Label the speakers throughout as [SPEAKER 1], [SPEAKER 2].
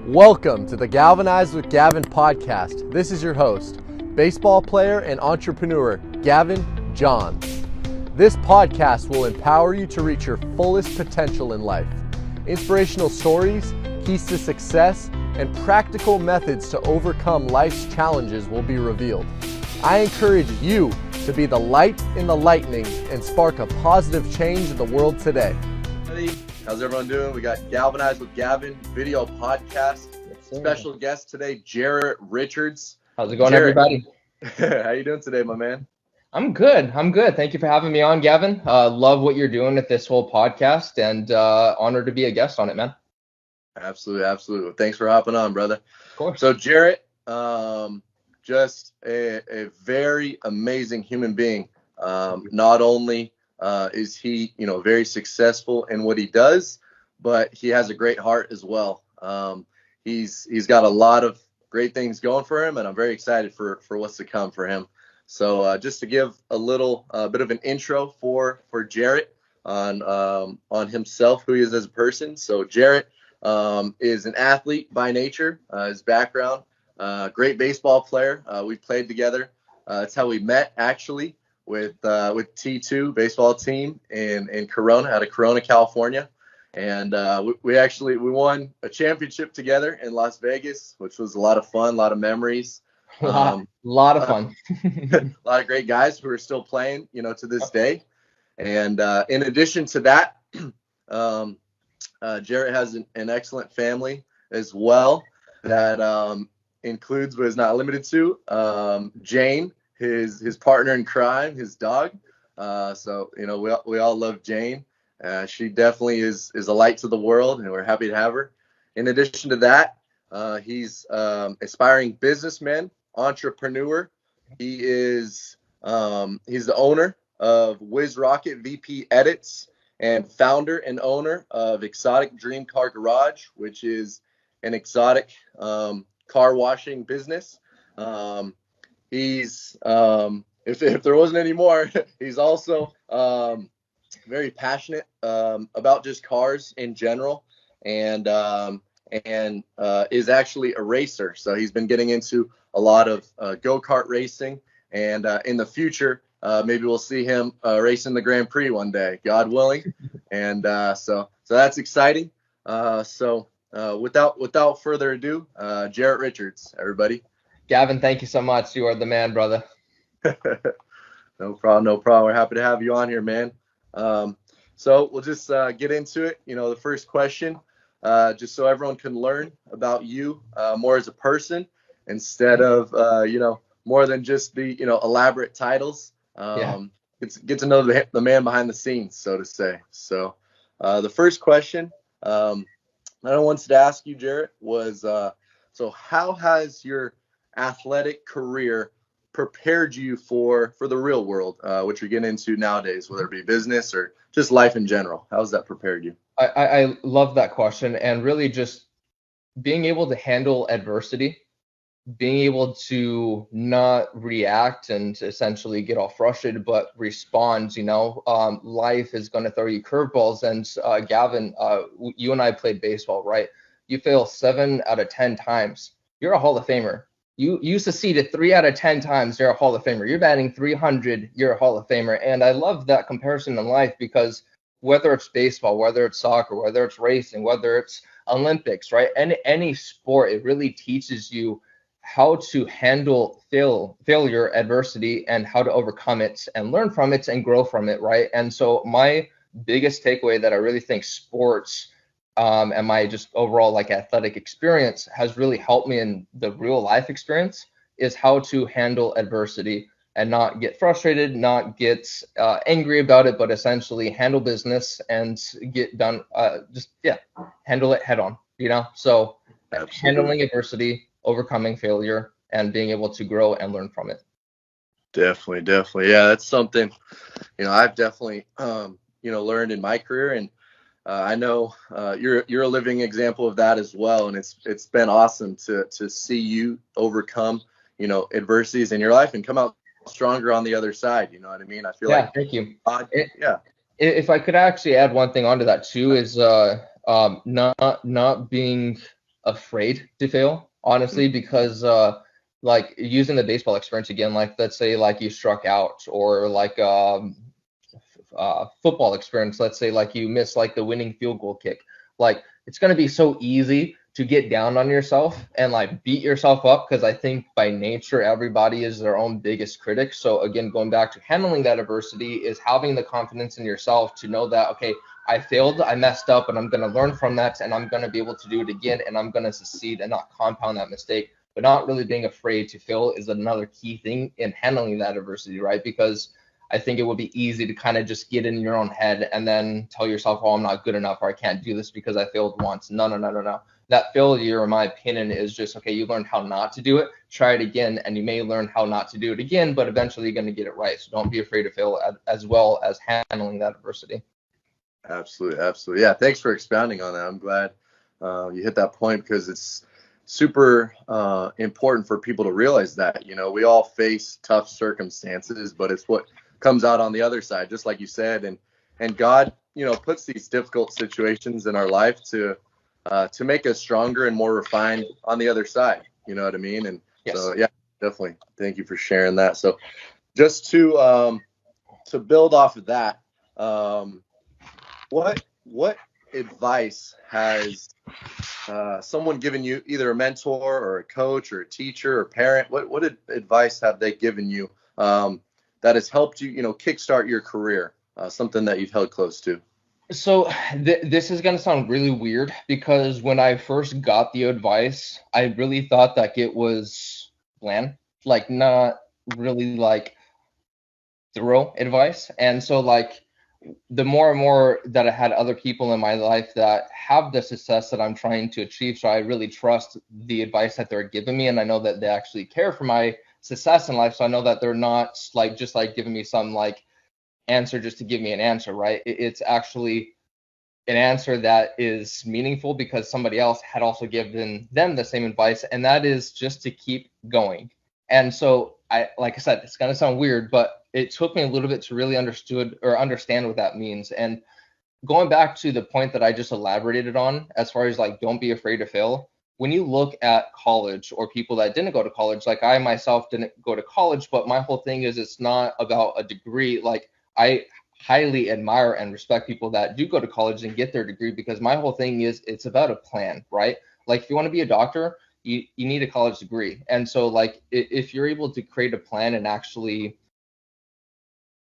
[SPEAKER 1] Welcome to the Galvanize with Gavin podcast. This is your host, baseball player and entrepreneur, Gavin Johns. This podcast will empower you to reach your fullest potential in life. Inspirational stories, keys to success, and practical methods to overcome life's challenges will be revealed. I encourage you to be the light in the lightning and spark a positive change in the world today. How's everyone doing? We got Galvanize with Gavin video podcast. Special guest today, Jarett Richards.
[SPEAKER 2] How's it going, everybody?
[SPEAKER 1] How you doing today, my man?
[SPEAKER 2] I'm good. Thank you for having me on, Gavin. Love what you're doing with this whole podcast, and honored to be a guest on it, man.
[SPEAKER 1] Absolutely. Thanks for hopping on, brother.
[SPEAKER 2] Of course.
[SPEAKER 1] So Jarett, just a very amazing human being. Not only is he, very successful in what he does, but he has a great heart as well. He's got a lot of great things going for him, and I'm very excited for what's to come for him. So just to give a little bit of an intro for Jarett on himself, who he is as a person. So Jarett is an athlete by nature. His background, great baseball player. We played together. That's how we met, actually, with T2 baseball team in Corona, out of Corona, California. And we won a championship together in Las Vegas, which was a lot of fun, a lot of memeries.
[SPEAKER 2] A lot of fun.
[SPEAKER 1] A lot of great guys who are still playing, to this day. And in addition to that, Jarett has an excellent family as well that includes, but is not limited to, Jane, his partner in crime, his dog. So we all love Jane. She definitely is a light to the world, and we're happy to have her. In addition to that, he's aspiring businessman, entrepreneur. He's the owner of Whiz Rocket VP Edits and founder and owner of Exotic Dream Car Garage, which is an exotic car washing business. He's if there wasn't any more, he's also very passionate about just cars in general, and is actually a racer. So he's been getting into a lot of go-kart racing, and in the future, maybe we'll see him racing the Grand Prix one day, God willing. And so that's exciting. So without further ado, Jarett Richards, everybody.
[SPEAKER 2] Gavin, thank you so much. You are the man, brother.
[SPEAKER 1] No problem. We're happy to have you on here, man. So we'll just get into it. The first question, just so everyone can learn about you more as a person instead of, more than just the, elaborate titles. Get to know the man behind the scenes, so to say. So the first question I wanted to ask you, Jarett, was so how has your athletic career prepared you for the real world, which you're getting into nowadays, whether it be business or just life in general? How has that prepared you?
[SPEAKER 2] I love that question, and really just being able to handle adversity, being able to not react and essentially get all frustrated, but respond. Life is going to throw you curveballs, and Gavin, you and I played baseball, right? You fail 7 out of 10 times, you're a Hall of Famer. You succeeded 3 out of 10 times, you're a Hall of Famer. You're batting 300, you're a Hall of Famer. And I love that comparison in life, because whether it's baseball, whether it's soccer, whether it's racing, whether it's Olympics, right? Any sport, it really teaches you how to handle failure, adversity, and how to overcome it and learn from it and grow from it, right? And so my biggest takeaway that I really think sports and my just overall athletic experience has really helped me in the real life experience is how to handle adversity and not get frustrated, not get angry about it, but essentially handle business and get done. Handle it head on, So
[SPEAKER 1] Absolutely.
[SPEAKER 2] Handling adversity, overcoming failure, and being able to grow and learn from it.
[SPEAKER 1] Definitely. Yeah, that's something, I've definitely, learned in my career. And I know you're a living example of that as well, and it's been awesome to see you overcome adversities in your life and come out stronger on the other side. You know what I mean? I feel like.
[SPEAKER 2] Thank you.
[SPEAKER 1] Yeah.
[SPEAKER 2] If I could actually add one thing onto that too, is not being afraid to fail, honestly, because like using the baseball experience again, like let's say like you struck out, or like football experience, let's say like you miss like the winning field goal kick, like it's going to be so easy to get down on yourself and like beat yourself up, because I think by nature everybody is their own biggest critic. So again, going back to handling that adversity is having the confidence in yourself to know that, okay, I failed, I messed up, and I'm going to learn from that, and I'm going to be able to do it again, and I'm going to succeed and not compound that mistake. But not really being afraid to fail is another key thing in handling that adversity, right? Because I think it would be easy to kind of just get in your own head and then tell yourself, oh, I'm not good enough, or I can't do this because I failed once. No, no, no, no, no. That failure, in my opinion, is just, okay, you learned how not to do it, try it again, and you may learn how not to do it again, but eventually you're going to get it right. So don't be afraid to fail, as well as handling that adversity.
[SPEAKER 1] Absolutely, absolutely. Yeah, thanks for expounding on that. I'm glad you hit that point, because it's super important for people to realize that, we all face tough circumstances, but it's what comes out on the other side, just like you said. And God, puts these difficult situations in our life to make us stronger and more refined on the other side. You know what I mean? And
[SPEAKER 2] Yes.
[SPEAKER 1] so, yeah, definitely. Thank you for sharing that. So just to build off of that, what advice has someone given you, either a mentor or a coach or a teacher or parent? What advice have they given you that has helped you, kickstart your career? Something that you've held close to.
[SPEAKER 2] So this is going to sound really weird, because when I first got the advice, I really thought that it was bland, like not really like thorough advice. And so like the more and more that I had other people in my life that have the success that I'm trying to achieve, so I really trust the advice that they're giving me, and I know that they actually care for my success in life. So I know that they're not like just like giving me some like answer just to give me an answer, right? It's actually an answer that is meaningful, because somebody else had also given them the same advice, and that is just to keep going. And so like I said, it's going to sound weird, but it took me a little bit to really understand what that means. And going back to the point that I just elaborated on, as far as like, don't be afraid to fail. When you look at college, or people that didn't go to college, like I myself didn't go to college, but my whole thing is, it's not about a degree. Like I highly admire and respect people that do go to college and get their degree, because my whole thing is, it's about a plan, right? Like if you want to be a doctor, you need a college degree. And so like if you're able to create a plan and actually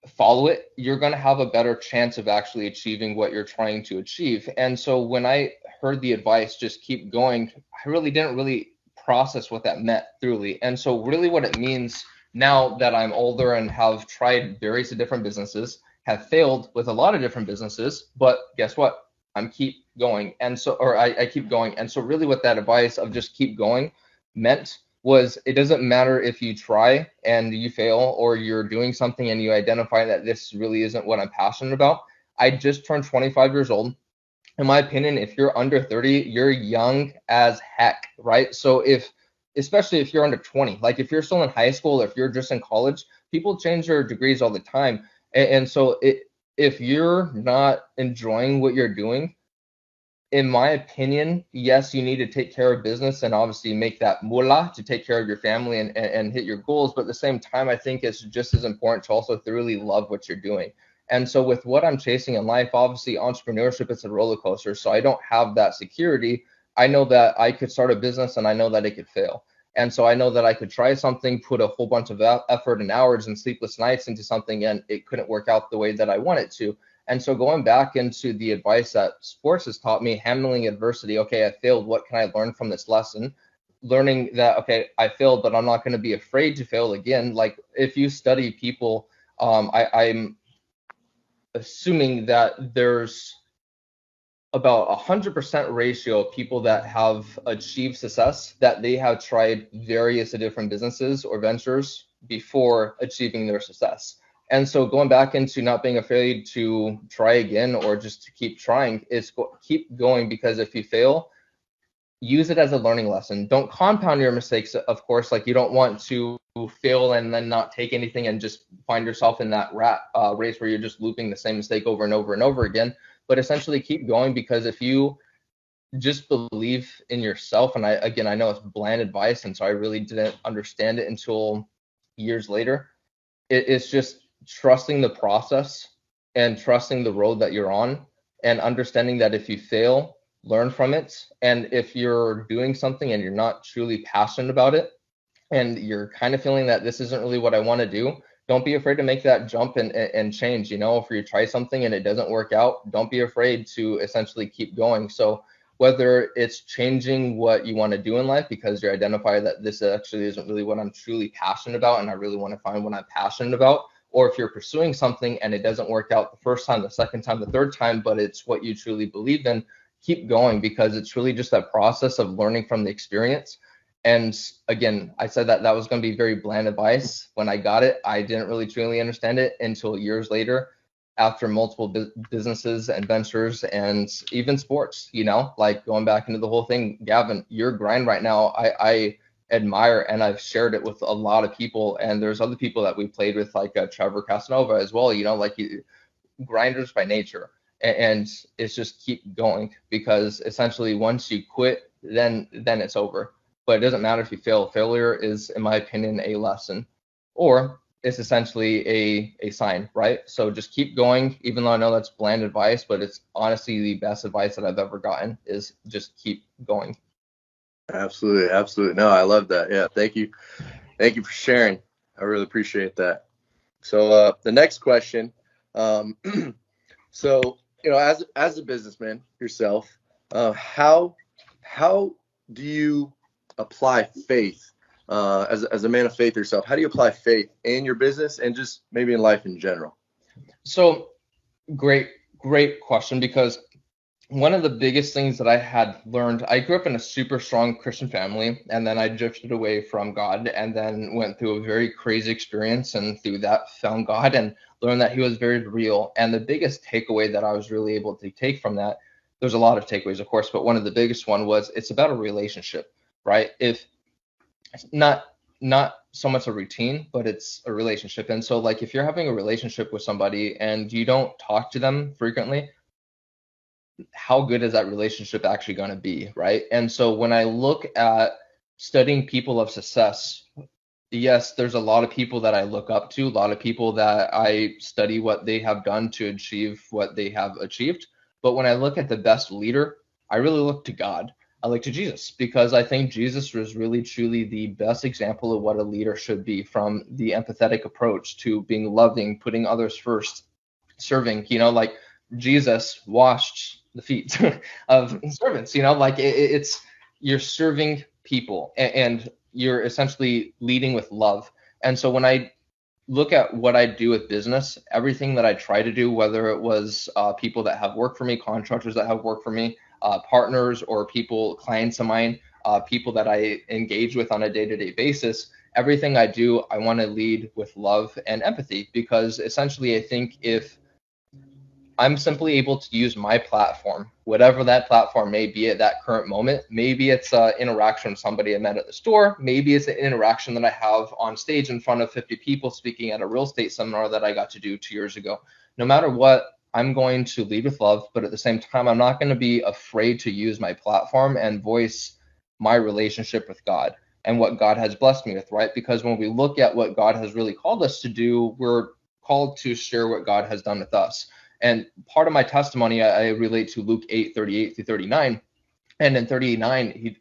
[SPEAKER 2] follow it, you're going to have a better chance of actually achieving what you're trying to achieve. And so when I heard the advice, just keep going, I really didn't really process what that meant truly. And so really what it means, now that I'm older and have tried various different businesses, have failed with a lot of different businesses, but guess what? I'm keep going. And so, or I keep going. And so really what that advice of just keep going meant was, it doesn't matter if you try and you fail, or you're doing something and you identify that this really isn't what I'm passionate about. I just turned 25 years old. In my opinion, if you're under 30, you're young as heck, right? So especially if you're under 20, like if you're still in high school, or if you're just in college, people change their degrees all the time. And so if you're not enjoying what you're doing, in my opinion, yes, you need to take care of business and obviously make that moolah to take care of your family and hit your goals. But at the same time, I think it's just as important to also thoroughly love what you're doing. And so with what I'm chasing in life, obviously entrepreneurship is a roller coaster. So I don't have that security. I know that I could start a business, and I know that it could fail. And so I know that I could try something, put a whole bunch of effort and hours and sleepless nights into something, and it couldn't work out the way that I want it to. And so going back into the advice that sports has taught me, handling adversity, okay, I failed. What can I learn from this lesson? Learning that, okay, I failed, but I'm not going to be afraid to fail again. Like if you study people, I'm assuming that there's about 100% ratio of people that have achieved success, that they have tried various different businesses or ventures before achieving their success. And so going back into not being afraid to try again, or just to keep trying, is keep going, because if you fail, use it as a learning lesson. Don't compound your mistakes, of course. Like you don't want to fail and then not take anything and just find yourself in that rat race where you're just looping the same mistake over and over and over again. But essentially keep going, because if you just believe in yourself. And I know it's bland advice, and so I really didn't understand it until years later. It's just trusting the process and trusting the road that you're on, and understanding that if you fail, learn from it. And if you're doing something and you're not truly passionate about it, and you're kind of feeling that this isn't really what I want to do, don't be afraid to make that jump and change. If you try something and it doesn't work out, don't be afraid to essentially keep going. So whether it's changing what you want to do in life because you identify that this actually isn't really what I'm truly passionate about and I really want to find what I'm passionate about, or if you're pursuing something and it doesn't work out the first time, the second time, the third time, but it's what you truly believe in, keep going, because it's really just that process of learning from the experience. And again, I said that was going to be very bland advice. When I got it, I didn't really truly understand it until years later, after multiple businesses and ventures and even sports, like going back into the whole thing. Gavin, your grind right now, I admire, and I've shared it with a lot of people. And there's other people that we played with, like Trevor Casanova as well, like grinders by nature. And it's just keep going, because essentially once you quit, then it's over. But it doesn't matter if you fail. Failure is, in my opinion, a lesson, or it's essentially a sign, right? So just keep going, even though I know that's bland advice, but it's honestly the best advice that I've ever gotten, is just keep going.
[SPEAKER 1] Absolutely, absolutely. No, I love that. Yeah, thank you for sharing. I really appreciate that. So the next question, so as a businessman yourself, how do you apply faith, as a man of faith yourself? How do you apply faith in your business and just maybe in life in general?
[SPEAKER 2] So great question, because one of the biggest things that I had learned, I grew up in a super strong Christian family, and then I drifted away from God, and then went through a very crazy experience, and through that found God and learned that he was very real. And the biggest takeaway that I was really able to take from that, there's a lot of takeaways, of course, but one of the biggest one was, it's about a relationship, right? If not so much a routine, but it's a relationship. And so, like, if you're having a relationship with somebody and you don't talk to them frequently, how good is that relationship actually going to be, right? And so when I look at studying people of success, yes, there's a lot of people that I look up to, a lot of people that I study what they have done to achieve what they have achieved. But when I look at the best leader, I really look to God. I look to Jesus, because I think Jesus was really truly the best example of what a leader should be, from the empathetic approach to being loving, putting others first, serving, like Jesus washed the feet of servants, like it's, you're serving people, and you're essentially leading with love. And so when I look at what I do with business, everything that I try to do, whether it was people that have worked for me, contractors that have worked for me, partners, or clients of mine, people that I engage with on a day-to-day basis, everything I do, I want to lead with love and empathy, because essentially I think if I'm simply able to use my platform, whatever that platform may be at that current moment. Maybe it's an interaction with somebody I met at the store. Maybe it's an interaction that I have on stage in front of 50 people speaking at a real estate seminar that I got to do 2 years ago. No matter what, I'm going to lead with love, but at the same time, I'm not going to be afraid to use my platform and voice my relationship with God and what God has blessed me with, right? Because when we look at what God has really called us to do, we're called to share what God has done with us. And part of my testimony, I relate to Luke 8:38 through 39. And in 39,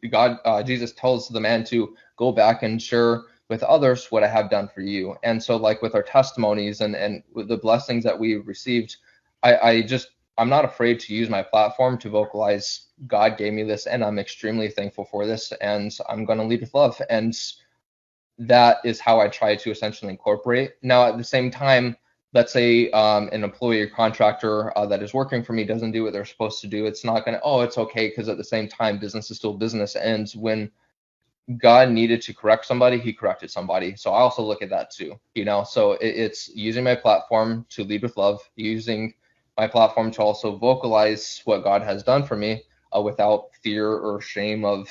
[SPEAKER 2] Jesus tells the man to go back and share with others what I have done for you. And so, like with our testimonies and with the blessings that we received, I'm not afraid to use my platform to vocalize God gave me this, and I'm extremely thankful for this, and I'm going to lead with love. And that is how I try to essentially incorporate. Now, at the same time, let's say an employee or contractor that is working for me doesn't do what they're supposed to do. It's not going to, it's okay, because at the same time, business is still business. And when God needed to correct somebody, he corrected somebody. So I also look at that too, so it's using my platform to lead with love, using my platform to also vocalize what God has done for me without fear or shame of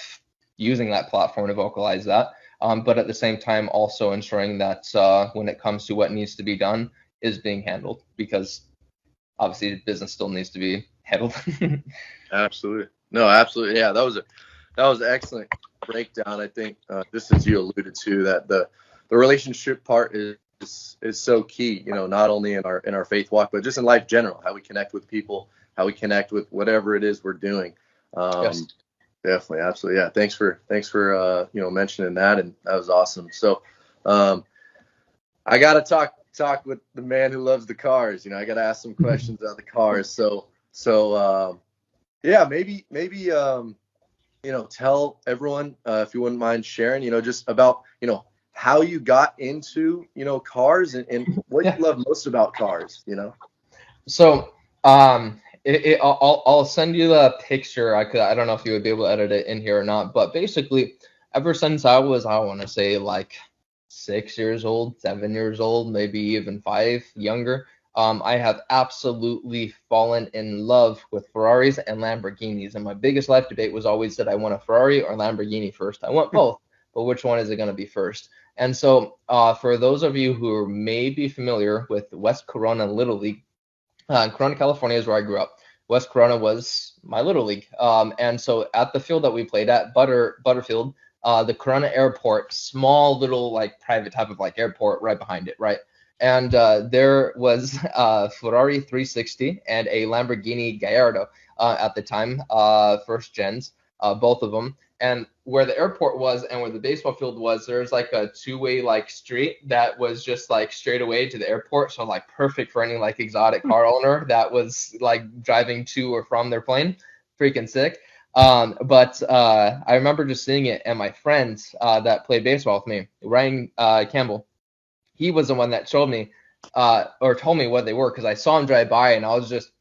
[SPEAKER 2] using that platform to vocalize that. But at the same time, also ensuring that when it comes to what needs to be done is being handled, because obviously business still needs to be handled.
[SPEAKER 1] Absolutely. No, absolutely. Yeah, that was an excellent breakdown. I think just as you alluded to, that the relationship part is so key. You know, not only in our faith walk, but just in life general. How we connect with people, how we connect with whatever it is we're doing.
[SPEAKER 2] Yes.
[SPEAKER 1] Definitely, absolutely. Yeah, thanks for you know, mentioning that, and that was awesome. So, um, I gotta talk with the man who loves the cars. You know, I gotta ask some questions about the cars. So yeah, maybe you know, tell everyone if you wouldn't mind sharing, you know, just about, you know, how you got into, you know, cars, and what
[SPEAKER 2] Yeah.
[SPEAKER 1] you love most about cars, you know.
[SPEAKER 2] So, I'll send you the picture. I don't know if you would be able to edit it in here or not, but basically, ever since I was, I want to say like 6 years old, 7 years old, maybe even five, younger, I have absolutely fallen in love with Ferraris and Lamborghinis. And my biggest life debate was always that I want a Ferrari or Lamborghini first. I want both, but which one is it going to be first? And so, for those of you who may be familiar with West Corona Little League, Corona, California is where I grew up. West Corona was my little league. And so at the field that we played at, Butterfield, the Corona Airport, small little like private type of like airport right behind it, right? And there was a Ferrari 360 and a Lamborghini Gallardo at the time, first gens, both of them. And where the airport was and where the baseball field was, there's like a two-way like street that was just like straight away to the airport. So like perfect for any like exotic car owner that was like driving to or from their plane. Freaking sick. But I remember just seeing it, and my friends that played baseball with me, Ryan Campbell, he was the one that showed me or told me what they were, because I saw him drive by and I was just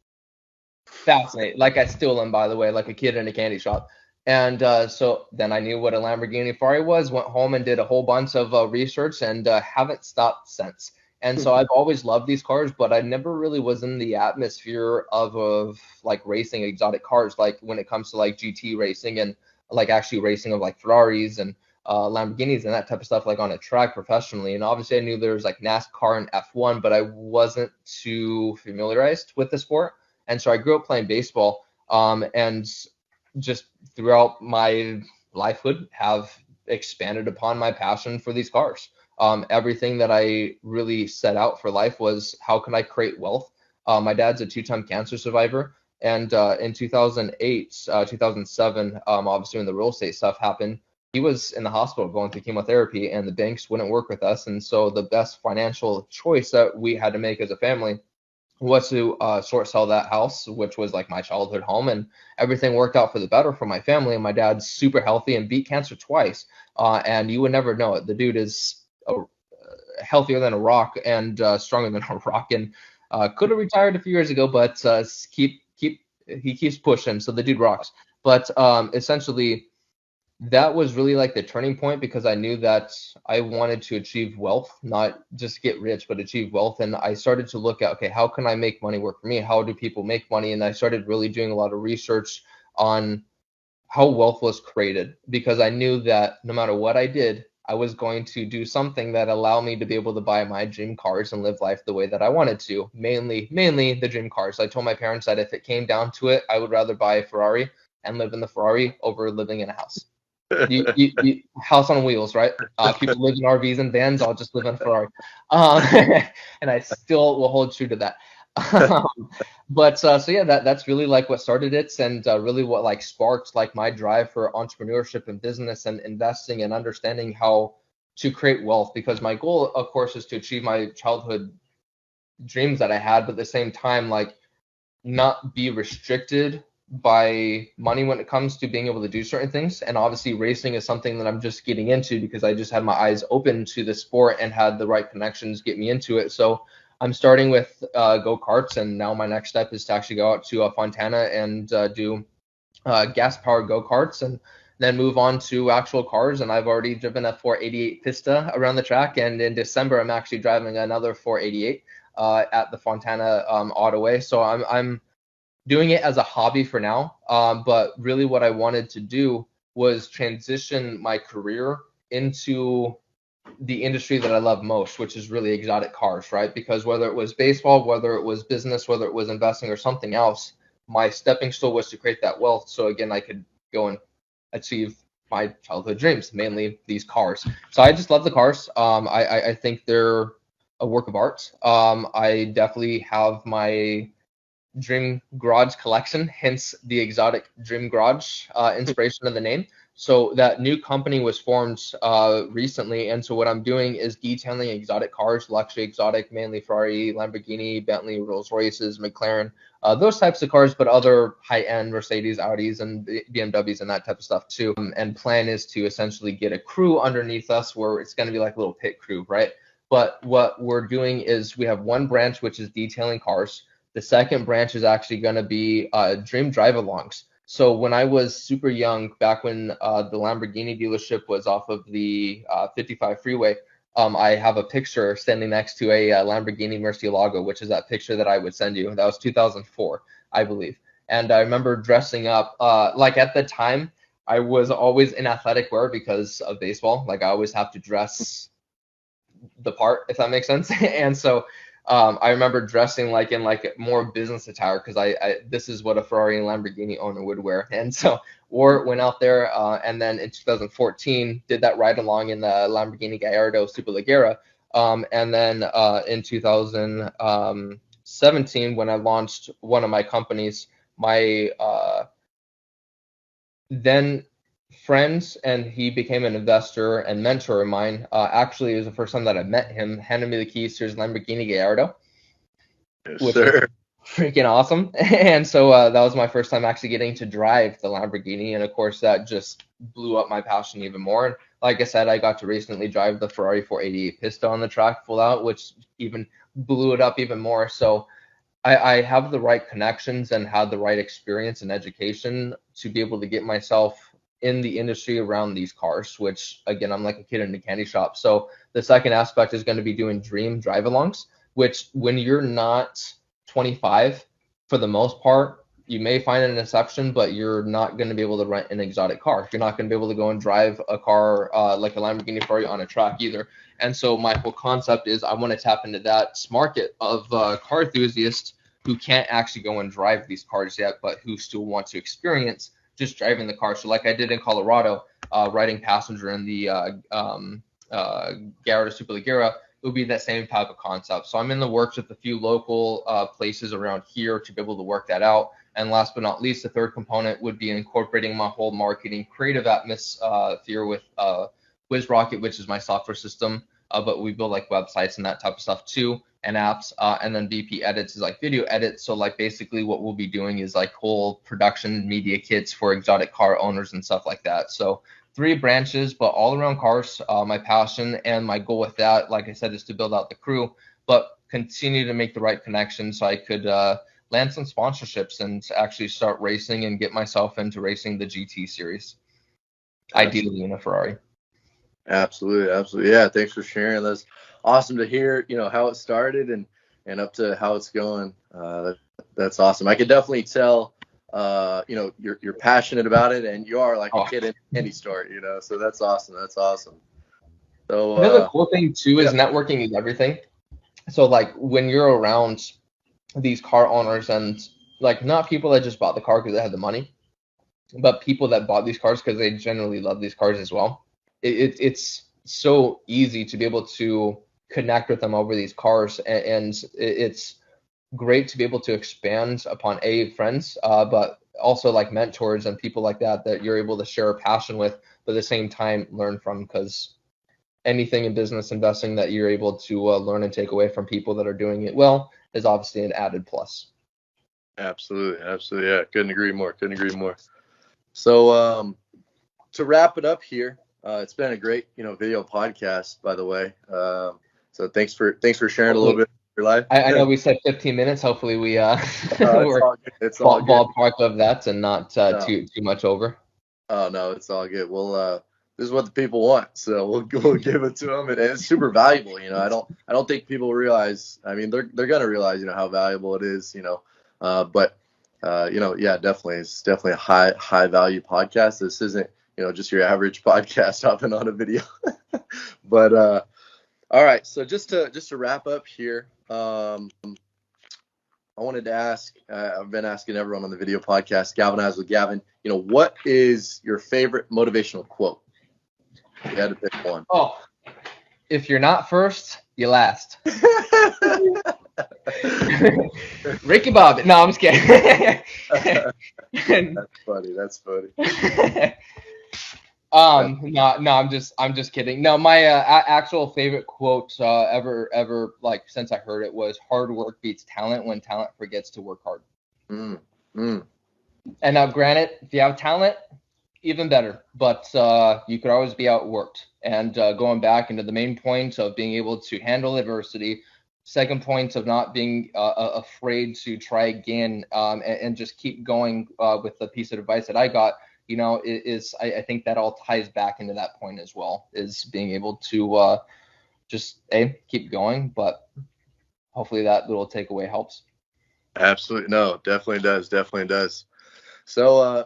[SPEAKER 2] fascinated. Like I still am, by the way, like a kid in a candy shop. And so then I knew what a Lamborghini Ferrari was, went home and did a whole bunch of research, and haven't stopped since. And so I've always loved these cars, but I never really was in the atmosphere of like racing exotic cars, like when it comes to like GT racing and like actually racing of like Ferraris and Lamborghinis and that type of stuff, like on a track professionally. And obviously I knew there was like NASCAR and F1, but I wasn't too familiarized with the sport. And so I grew up playing baseball, and just throughout my lifehood have expanded upon my passion for these cars. Everything that I really set out for life was how can I create wealth. My dad's a two-time cancer survivor, and in 2008, 2007, obviously when the real estate stuff happened, he was in the hospital going through chemotherapy, and the banks wouldn't work with us. And so the best financial choice that we had to make as a family was to short sell that house, which was like my childhood home, and everything worked out for the better for my family. And my dad's super healthy and beat cancer twice, and you would never know it. The dude is healthier than a rock and stronger than a rock, and could have retired a few years ago, but he keeps pushing. So the dude rocks. But essentially, that was really like the turning point, because I knew that I wanted to achieve wealth, not just get rich, but achieve wealth. And I started to look at, okay, how can I make money work for me? How do people make money? And I started really doing a lot of research on how wealth was created, because I knew that no matter what I did, I was going to do something that allowed me to be able to buy my dream cars and live life the way that I wanted to. Mainly the dream cars. I told my parents that if it came down to it, I would rather buy a Ferrari and live in the Ferrari over living in a house. House on wheels, right? People live in RVs and vans. I'll just live in a Ferrari, um, and I still will hold true to that. But so yeah, that's really like what started it, and really what like sparked like my drive for entrepreneurship and business and investing and understanding how to create wealth. Because my goal, of course, is to achieve my childhood dreams that I had, but at the same time, like not be restricted by money when it comes to being able to do certain things. And obviously, racing is something that I'm just getting into because I just had my eyes open to the sport and had the right connections get me into it. So I'm starting with go karts, and now my next step is to actually go out to Fontana and do gas powered go karts, and then move on to actual cars. And I've already driven a 488 Pista around the track, and in December I'm actually driving another 488 at the Fontana Autoway. So I'm doing it as a hobby for now. But really, what I wanted to do was transition my career into the industry that I love most, which is really exotic cars, right? Because whether it was baseball, whether it was business, whether it was investing or something else, my stepping stone was to create that wealth. So again, I could go and achieve my childhood dreams, mainly these cars. So I just love the cars. I think they're a work of art. I definitely have my Dream Garage collection, hence the exotic Dream Garage inspiration of the name. So that new company was formed recently, and so what I'm doing is detailing exotic cars, luxury exotic, mainly Ferrari, Lamborghini, Bentley, Rolls Royces, McLaren, those types of cars, but other high-end Mercedes, Audis, and BMWs and that type of stuff too. And plan is to essentially get a crew underneath us where it's going to be like a little pit crew, right? But what we're doing is we have one branch which is detailing cars. The second branch is actually going to be dream drive-alongs. So when I was super young, back when the Lamborghini dealership was off of the 55 freeway, I have a picture standing next to a Lamborghini Murcielago, which is that picture that I would send you. That was 2004, I believe. And I remember dressing up, like at the time, I was always in athletic wear because of baseball. Like I always have to dress the part, if that makes sense. And so I remember dressing like in like more business attire because I this is what a Ferrari and Lamborghini owner would wear. And so went out there, and then in 2014 did that ride along in the Lamborghini Gallardo Superleggera. And then in 2017 when I launched one of my companies, my then friends, and he became an investor and mentor of mine. Actually, it was the first time that I met him. Handed me the keys to his Lamborghini Gallardo,
[SPEAKER 1] Yes,
[SPEAKER 2] which was
[SPEAKER 1] sir.
[SPEAKER 2] freaking awesome. And so that was my first time actually getting to drive the Lamborghini, and of course that just blew up my passion even more. And like I said, I got to recently drive the Ferrari 488 Pista on the track full out, which even blew it up even more. So I have the right connections and had the right experience and education to be able to get myself in the industry around these cars, which again, I'm like a kid in a candy shop. So the second aspect is going to be doing dream drive-alongs, which when you're not 25, for the most part, you may find an exception, but you're not going to be able to rent an exotic car. You're not going to be able to go and drive a car like a Lamborghini Ferrari on a track either. And so my whole concept is I want to tap into that market of car enthusiasts who can't actually go and drive these cars yet, but who still want to experience just driving the car. So like I did in Colorado, riding passenger in the Garrett Superleggera, it would be that same type of concept. So I'm in the works with a few local places around here to be able to work that out. And last but not least, the third component would be incorporating my whole marketing creative atmosphere with WizRocket, which is my software system. But we build like websites and that type of stuff too, and apps. And then BP Edits is like video edits. So like basically what we'll be doing is like whole production media kits for exotic car owners and stuff like that. So 3 branches, but all around cars. My passion and my goal with that, like I said, is to build out the crew, but continue to make the right connections so I could land some sponsorships and actually start racing and get myself into racing the GT series, ideally in a Ferrari.
[SPEAKER 1] Absolutely, absolutely. Yeah, thanks for sharing. That's awesome to hear, how it started and up to how it's going. That's awesome. I could definitely tell, you're passionate about it, and you are like a kid in any store, so that's awesome. That's awesome. So
[SPEAKER 2] the cool thing too is networking is everything. So like when you're around these car owners and like not people that just bought the car because they had the money, but people that bought these cars because they generally love these cars as well. It's so easy to be able to connect with them over these cars, and it's great to be able to expand upon friends, but also like mentors and people like that you're able to share a passion with, but at the same time learn from, because anything in business investing that you're able to learn and take away from people that are doing it well is obviously an added plus.
[SPEAKER 1] Absolutely, absolutely. Yeah, couldn't agree more. So to wrap it up here, it's been a great video podcast, by the way. So thanks for sharing a little bit of your life.
[SPEAKER 2] I know we said 15 minutes. Hopefully we we're
[SPEAKER 1] it's all good.
[SPEAKER 2] Ballpark of that and not too much over.
[SPEAKER 1] Oh no, it's all good. Well, this is what the people want, so we'll give it to them, and it's super valuable. I don't think people realize. I mean, they're gonna realize how valuable it is. But yeah, definitely, it's definitely a high value podcast. This isn't just your average podcast hopping on a video. But all right, so just to wrap up here, on I wanted to ask, I've been asking everyone on the video podcast, Galvanize with Gavin, what is your favorite motivational quote? You had to pick one.
[SPEAKER 2] Oh, if you're not first, you last. Ricky Bobby. No, I'm just kidding.
[SPEAKER 1] That's funny.
[SPEAKER 2] No, I'm just kidding. No, my actual favorite quote ever like since I heard it was hard work beats talent when talent forgets to work hard. And now, granted, if you have talent, even better, but you could always be outworked. And going back into the main point of being able to handle adversity, second point of not being afraid to try again, and just keep going with the piece of advice that I got. I think that all ties back into that point as well, is being able to just keep going, but hopefully that little takeaway helps.
[SPEAKER 1] Absolutely. No, definitely does. So,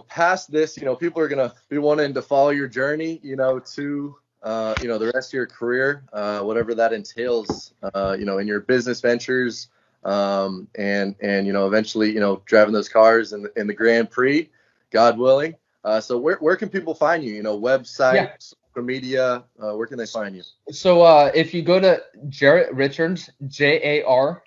[SPEAKER 1] past this, people are going to be wanting to follow your journey, to, the rest of your career, whatever that entails, in your business ventures, and eventually, driving those cars in the Grand Prix, God willing. So where can people find you? Website, social media, where can they find you?
[SPEAKER 2] So if you go to Jarett Richards, JARETT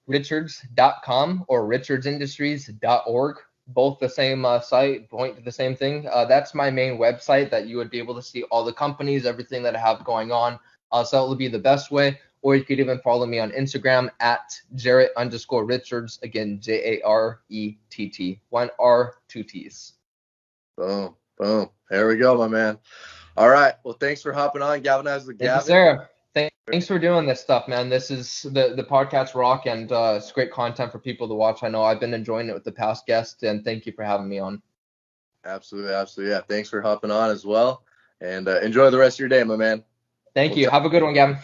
[SPEAKER 2] Richards.com or richardsindustries.org, both the same site, point to the same thing. That's my main website that you would be able to see all the companies, everything that I have going on. So it would be the best way. Or you could even follow me on Instagram at Jarett_Richards. Again, JARETT. 1 R, 2 T's.
[SPEAKER 1] Boom. There we go, my man. All right. Well, thanks for hopping on, Galvanize with Gavin.
[SPEAKER 2] Thank you, sir. Thanks for doing this stuff, man. This is the podcast rock, and it's great content for people to watch. I know I've been enjoying it with the past guests, and thank you for having me on.
[SPEAKER 1] Absolutely. Yeah. Thanks for hopping on as well, and enjoy the rest of your day, my man.
[SPEAKER 2] Thank you. Have a good one, Gavin.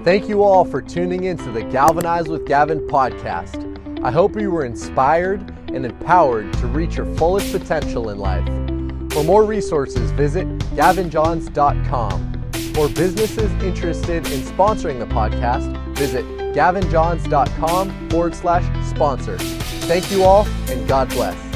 [SPEAKER 3] Thank you all for tuning in to the Galvanize with Gavin podcast. I hope you were inspired and empowered to reach your fullest potential in life. For more resources, visit gavinjohns.com. For businesses interested in sponsoring the podcast, visit gavinjohns.com/sponsor. Thank you all, and God bless.